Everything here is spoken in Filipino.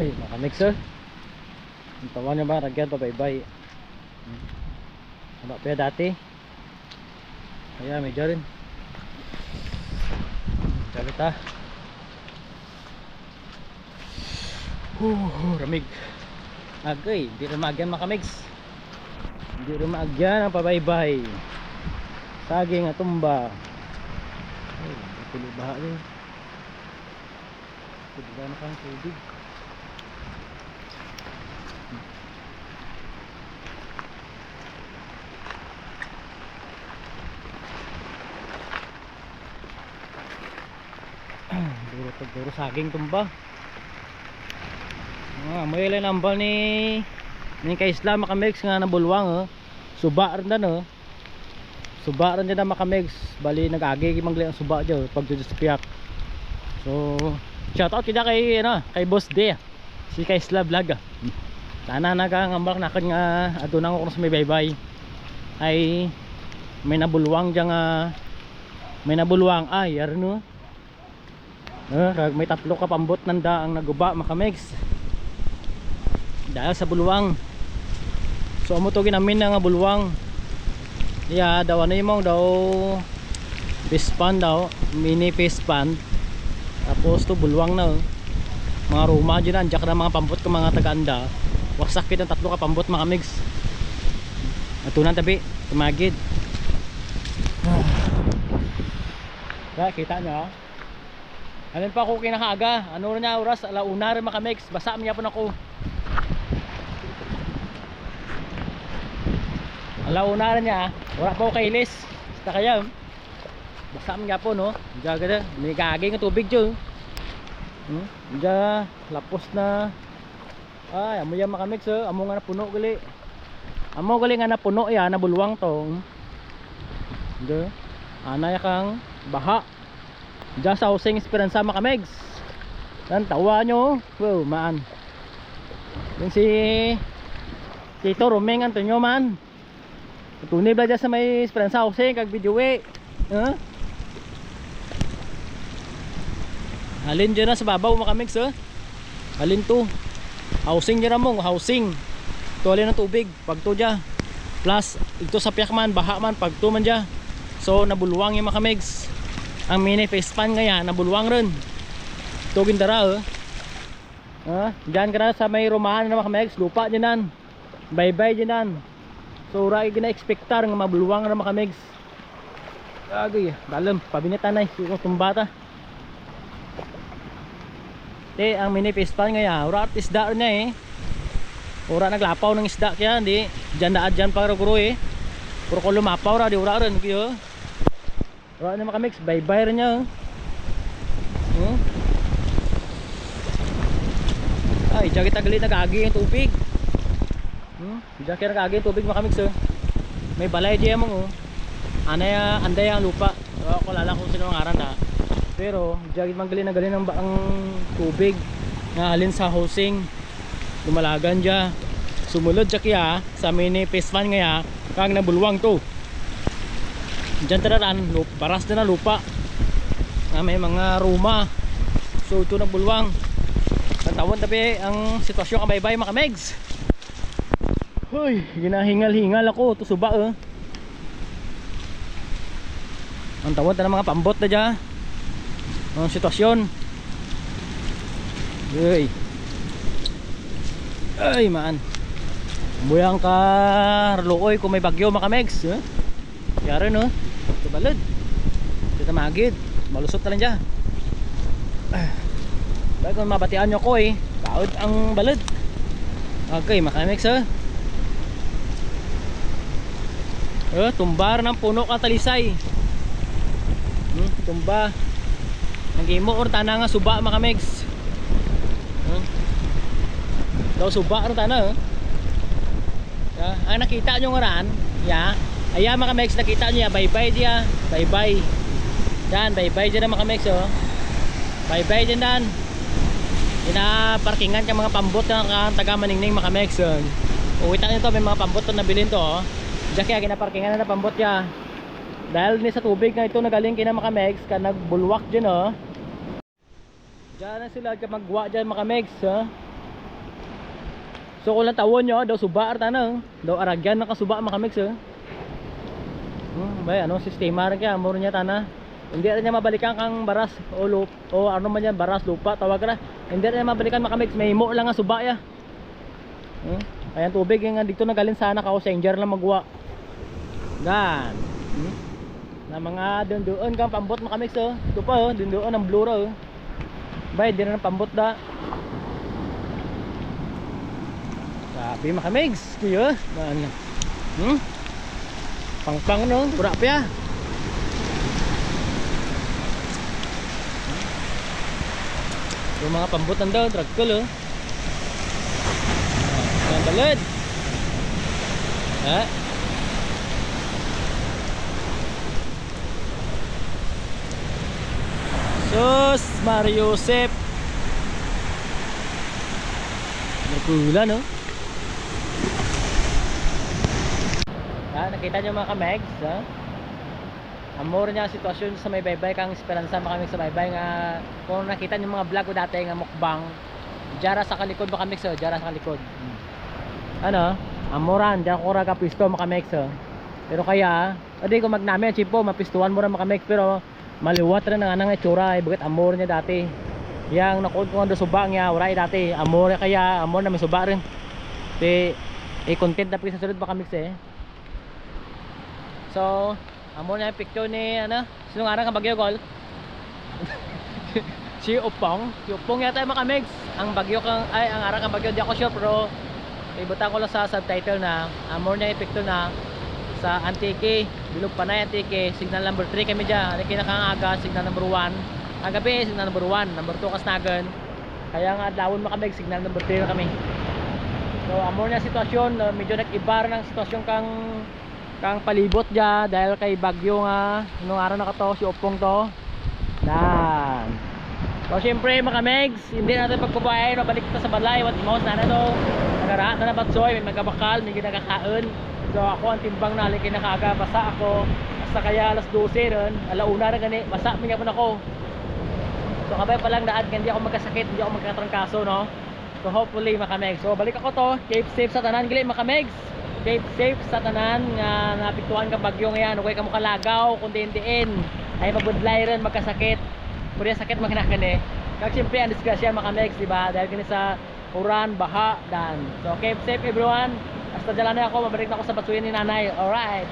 Ay, makamixer. Ang tawa niya ba, ragyan pa baybay. Ano pa dati? Kaya medyo rin. Sabi ta. Ramig. Agay, hindi rin maagyan makamigs. Hindi rin maagyan ang pabaybay. Saging at tumba. Ay, tuloy baha rin. Tuloy na kang tubig. Duro saging tumba. May ilan ambal ni Kaisla makamix nga nabulwang. Suba rin na no. Suba rin na makamix. Bali nag-agi mangli ang suba dyan pag dito sa piyak. So shout out kita kay Boss D, si Kaisla vlog. Sana nagangambal nakan nga adunang ko sa may baybay ay may nabulwang dyan may nabulwang ay arno. May tatlo ka pambot nanda ang naguba makamix dahil sa bulwang. So amo to ginamin na nga bulwang. Daw ano yung daw fish pan daw, mini fish pan. Tapos to bulwang na mga ruma dyan anjak na mga pambot ka mga tagaanda. Wasak ang tatlo ka pambot makamix. Natunan tabi tumagid. Kita nyo alin pa ako kinakaaga. Ano rin niya oras? Alauna rin makamix. Basa niya po na ako. Alauna rin niya. Wala pa ako kailis. Basta kaya basa niya po no. Diyan gada. May kagay ng tubig dyan. Diyan lapos na. Ay amo yan makamix. Amo nga napuno gali. Amo gali nga napuno yan. Nabulwang to. Diyan anay kang baha. Diyan sa Hoseng Esperanza makamegs. Yan tawa nyo. Wow man. Yung si Tito Romeng Antonio man. Tunay ba dyan sa may Esperanza Hoseng kag video halin dyan na sa babaw makamegs halin to. Housing dyan na mong housing. Tuwalin ng tubig. Pag to dyan. Plus ito sa piyak man. Baha man. Pag to man dyan. So nabulwang yung makamegs. Ang mini face pan ngayon nabulwang rin. Tugin dara diyan ka na sa may rumahan na makamegs. Lupa dyanan. Baybay dyanan. So ragi gina-expectar nga mabulwang na makamegs. Agay dalam pabinitan na yung tumbata. Ang mini face pan ngayon ura at isda rin ura naglapaw ng isda kaya di dyan daad dyan para guro puro ko lumapaw ra di ura rin wala na makamix, bye-bye rin niya ay, diyan kita galit nag-agi yung tubig diyan kita nag-agi yung tubig makamix may balay diyan mo anday ang lupa ako lala kung sino ang aran pero diyan kita magaling ng baang tubig nga alin sa Hoseng lumalagan diyan sumulod diyan kaya sa mini fish pan ngaya kang nabulwang to. Diyan tararan, baras na lupa may mga ruma. So ito nagbulwang. Tantawan tabi ang sitwasyon kabaybay makamegs. Hoy, ginahingal-hingal ako. Ito suba ang tawad na ng mga pambot na dyan ang sitwasyon. Ay man buyang ka looy kung may bagyo makamegs yara no ito balad ito magid malusot na lang dyan bago mabatian nyo ko kaod ang balad. Okay makamegs tumbar ng puno katalisay tumba nagimo or tana nga suba makamegs daw suba or tana ang nakita nyo nga ran ayan makamegs nakita nyo bye-bye diya bye-bye yan bye-bye dyan na makamegs bye-bye dyan dan parkingan ka mga pambot na taga maningning makamegs uwitan nyo to may mga pambot na nabilin to diyan kaya ginaparkingan na pambot ya dahil ni sa tubig na ito nagaling kina makamegs ka nagbulwak dyan dyan na sila magwa dyan makamegs So kung lang tawon nyo, daw suba ar tanang, daw aragyan nakasuba mga mix eh. Bay, anong sistema rin kaya, muro niya tana. Hindi rin niya mabalikan kang baras o o ano man yan, baras, lupa, tawag na. Hindi rin niya mabalikan mga mix, may mo lang nga suba ya. Kaya tubig nga dito nagalin sana ka o sanger lang magwa. Gan. Na mga doon kang pambot mga mix oh. Ito pa oh, doon ang blura oh. Bay, di na ng pambot da. Sabi mga mix, kuya. Pang no, pura pa ya. Yung mga pambot daw, dragkol oh. Ang balad. Ha? Sus, Mario Josep. Nagpula no? Nakita nyo mga kamegs ha? Amor niya ang sitwasyon sa may baybay kang esperansa mga kamegs sa baybay nga. Kung nakita nyo mga vlog ko dati nga mukbang Jara sa kalikod mga kamegs oh, Jara sa kalikod. Ano? Amoran, diyan ko raga pisto mga kamegs oh. Pero kaya, adi ko magnami ang chipo, mapistuhan mo rin mga kamegs. Pero maliwat rin ang anang itsura eh, bakit amor niya dati. Yang nakuha ko nga suba niya, waray dati. Amor kaya, amor na may suba rin. Content na sa sunod mga kamegs eh. So, amo na yung picture ni ano, sino nga ka bagyo gol? Si Upong yata yung mga kamegs. Ang bagyo kang ay ang arang ang bagyo di ako sure pero ibutan ko lang sa subtitle na amo na yung picture na sa Antique, bilog panay Antique, signal number 3 kami diyan. Ano kinakaaga signal number 1. Ang gabi signal number 1, number 2 kasnagan. Kaya nga adlawon mga kamegs signal number 3 na kami. So, amo na sitwasyon, medyo nag-ibar ng sitwasyon kang palibot dya dahil kay bagyo nga nung araw na to si Opong to dan. So syempre mga megs, hindi natin pagkubayan mabalik kita sa balay what mouse na to nagarahat na batsoy, may magkabakal, may ginagakaon. So ako ang timbang na halin kinakaga, basa ako basta kaya alas 12 ron, alauna rin gani, basa mingapon ako. So kabay pa lang daan, hindi ako magkasakit, hindi ako magkatrangkaso no. So hopefully mga megs, so balik ako to, keep safe sa tanan gali mga megs. Keep safe sa tanan nga napiktuhan ka bagyo ngayon. Okay ka mo kalagaw kundi indiin ay mabudlay rin magkasakit. Pwede sakit magkanakan eh. Kag siyempre ang disgrasya mga kamegs diba dahil kini sa uran, baha, dan. So keep safe everyone. Hasta dyan na ako, mabalik na ako sa batuyan ni nanay. Alright.